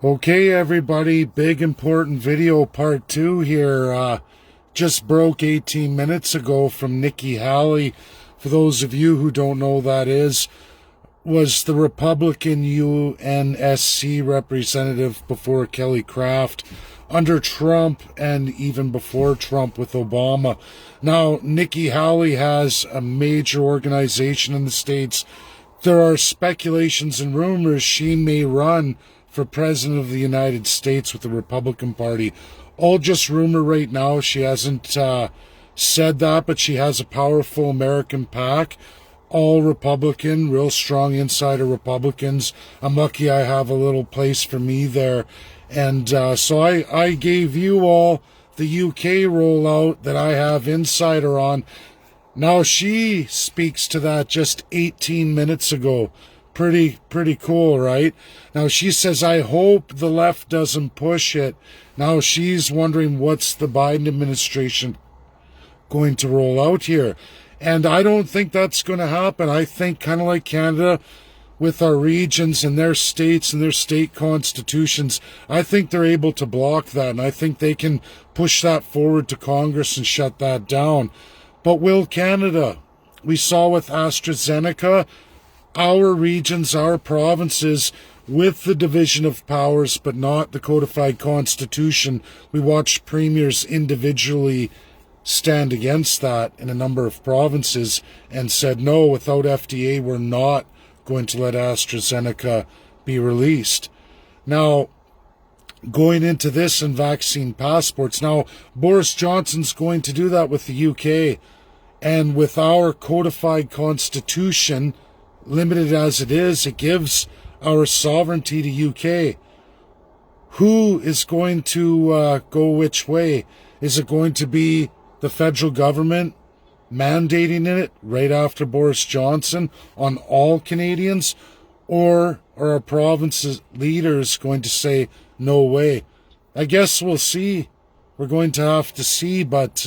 Okay, everybody, big important video part 2 here. Just broke 18 minutes ago from Nikki Haley. For those of you who don't know who that is, was the Republican UNSC representative before Kelly Craft, under Trump and even before Trump with Obama. Now, Nikki Haley has a major organization in the States. There are speculations and rumors she may run for president of the United States with the Republican Party. All just rumor right now. She hasn't said that, but she has a powerful American PAC, all Republican, real strong insider Republicans. I'm lucky I have a little place for me there. And so I gave you all the UK rollout that I have insider on. Now she speaks to that just 18 minutes ago. Pretty cool, right? Now she says, I hope the left doesn't push it. Now she's wondering what's the Biden administration going to roll out here. And I don't think that's going to happen. I think kind of like Canada with our regions and their states and their state constitutions, I think they're able to block that. And I think they can push that forward to Congress and shut that down. But will Canada? We saw with AstraZeneca, our regions, our provinces, with the division of powers, but not the codified constitution. We watched premiers individually stand against that in a number of provinces and said, no, without FDA, we're not going to let AstraZeneca be released. Now, going into this and vaccine passports, now Boris Johnson's going to do that with the UK. And with our codified constitution, limited as it is, it gives our sovereignty to UK. Who is going to go which way? Is it going to be the federal government mandating it right after Boris Johnson on all Canadians? Or are our province's leaders going to say, no way? I guess we'll see. We're going to have to see, but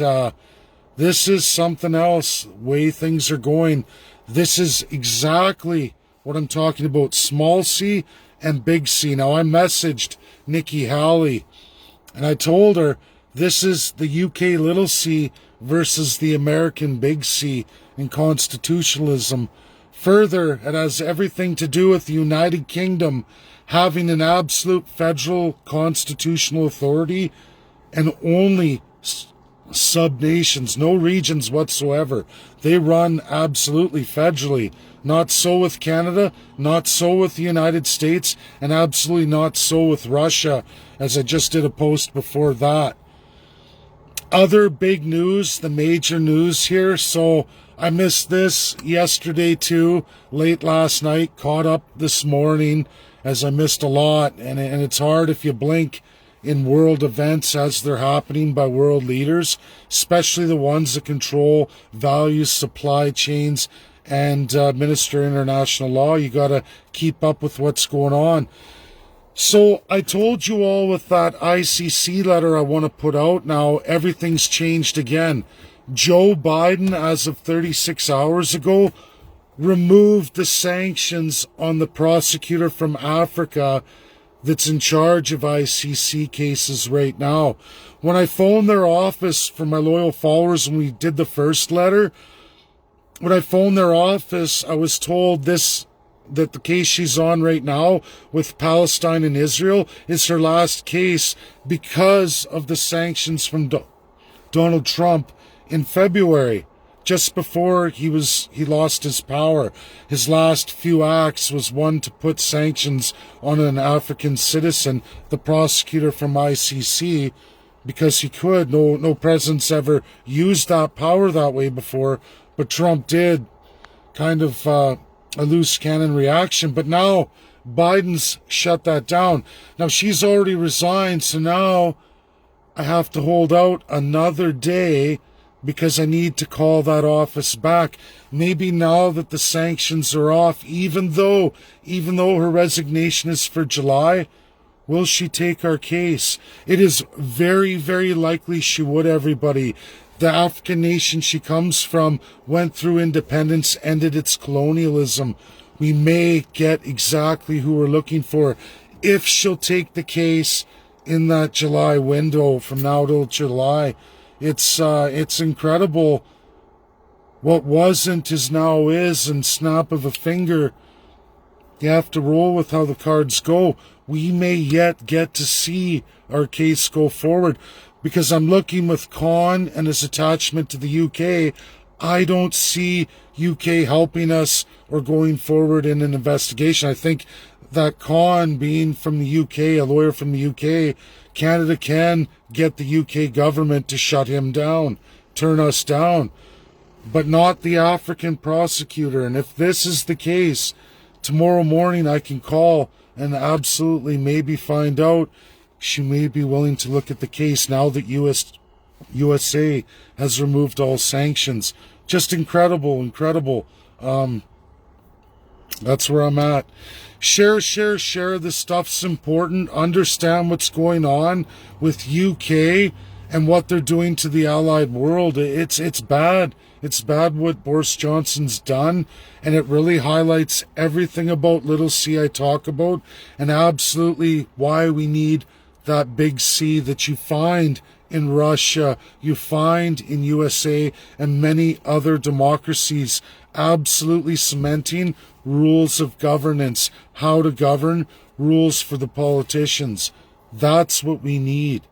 this is something else, way things are going. This is exactly what I'm talking about, small c and big C. Now, I messaged Nikki Haley, and I told her this is the UK little c versus the American big C in constitutionalism. Further, it has everything to do with the United Kingdom having an absolute federal constitutional authority and only sub-nations, no regions whatsoever. They run absolutely federally. Not so with Canada, not so with the United States, and absolutely not so with Russia, as I just did a post before that. Other big news, the major news here, so I missed this yesterday too, late last night, caught up this morning, as I missed a lot, and it's hard if you blink in world events as they're happening by world leaders, especially the ones that control values, supply chains, and administer international law. You got to keep up with what's going on. So I told you all with that ICC letter I want to put out now, everything's changed again. Joe Biden, as of 36 hours ago, removed the sanctions on the prosecutor from Africa that's in charge of ICC cases right now. When I phoned their office for my loyal followers when we did the first letter, when I phoned their office, I was told that the case she's on right now with Palestine and Israel is her last case because of the sanctions from Donald Trump in February. Just before he lost his power. His last few acts was one to put sanctions on an African citizen, the prosecutor from ICC, because he could. No president's ever used that power that way before, but Trump did. Kind of a loose cannon reaction, but now Biden's shut that down. Now she's already resigned, so now I have to hold out another day because I need to call that office back. Maybe now that the sanctions are off, even though her resignation is for July, will she take our case? It is very, very likely she would, everybody. The African nation she comes from went through independence, ended its colonialism. We may get exactly who we're looking for. if she'll take the case in that July window from now till July. It's incredible. What wasn't is now is, and snap of a finger. You have to roll with how the cards go. We may yet get to see our case go forward, because I'm looking with Khan and his attachment to the UK. I don't see UK helping us or going forward in an investigation. I think that Khan, being from the UK, a lawyer from the UK, Canada can get the UK government to shut him down, turn us down, but not the African prosecutor. And if this is the case, tomorrow morning I can call and absolutely maybe find out she may be willing to look at the case now that USA has removed all sanctions. Just incredible, incredible. That's where I'm at. Share. This stuff's important. Understand what's going on with UK and what they're doing to the allied world. It's bad. It's bad what Boris Johnson's done, and it really highlights everything about little C I talk about, and absolutely why we need that big C that you find in Russia, you find in USA and many other democracies, absolutely cementing rules of governance, how to govern, rules for the politicians. That's what we need.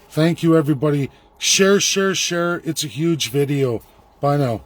Thank you, everybody. Share. It's a huge video. Bye now.